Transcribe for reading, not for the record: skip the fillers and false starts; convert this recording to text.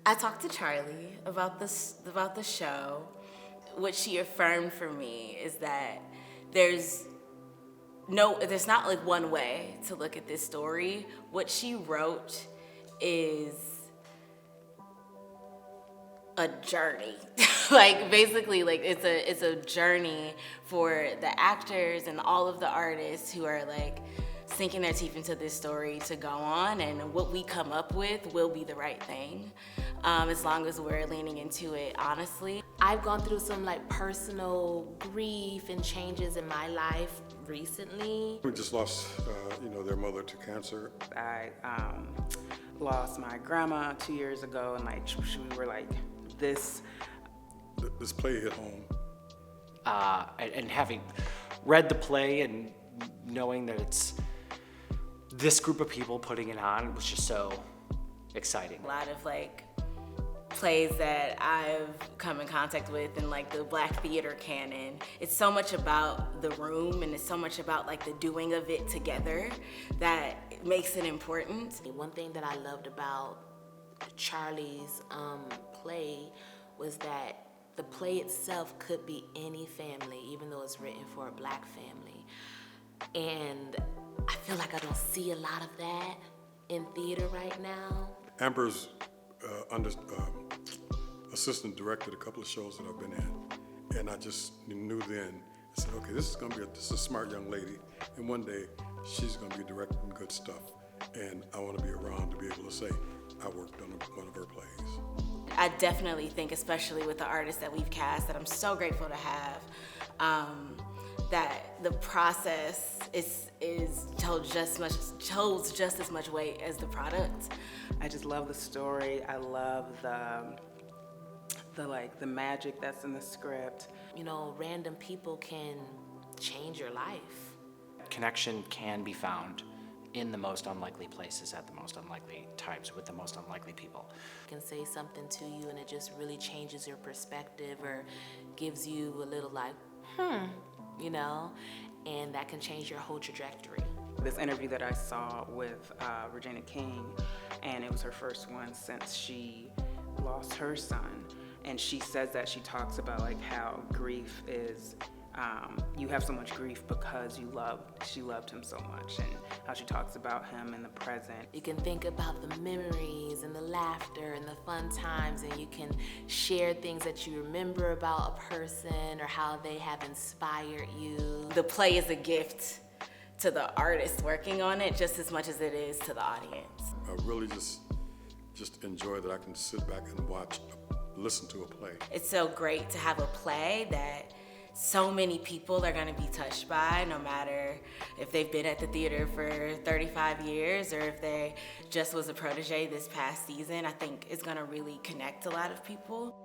I talked to Charly about the show. What she affirmed for me is that there's not like one way to look at this story. What she wrote is a journey. Like basically like it's a journey for the actors and all of the artists who are like sinking their teeth into this story to go on, and what we come up with will be the right thing, as long as we're leaning into it honestly. I've gone through some like personal grief and changes in my life recently. We just lost, their mother to cancer. I lost my grandma 2 years ago, and like we were like this. This play hit home. And having read the play and knowing that it's this group of people putting it on was just so exciting. A lot of like plays that I've come in contact with in like the Black theater canon, it's so much about the room and it's so much about like the doing of it together that it makes it important. One thing that I loved about Charly's play was that the play itself could be any family, even though it's written for a Black family. And I feel like I don't see a lot of that in theater right now. AmBer's assistant directed a couple of shows that I've been in, and I just knew then, I said, okay, this is a smart young lady, and one day she's gonna be directing good stuff, and I wanna be around to be able to say, I worked on one of her plays. I definitely think, especially with the artists that we've cast, that I'm so grateful to have, that the process holds just as much weight as the product. I just love the story. I love the magic that's in the script. You know, random people can change your life. Connection can be found in the most unlikely places at the most unlikely times with the most unlikely people. Can say something to you and it just really changes your perspective or gives you a little like, and that can change your whole trajectory. This interview that I saw with Regina King, and it was her first one since she lost her son, and she says that she talks about like how grief is, you have so much grief because she loved him so much, and how she talks about him in the present. You can think about the memories and the laughter and the fun times, and you can share things that you remember about a person or how they have inspired you. The play is a gift to the artist working on it just as much as it is to the audience. I really just enjoy that I can sit back and listen to a play. It's so great to have a play that so many people are gonna be touched by, no matter if they've been at the theater for 35 years or if they just was a protege this past season. I think it's gonna really connect a lot of people.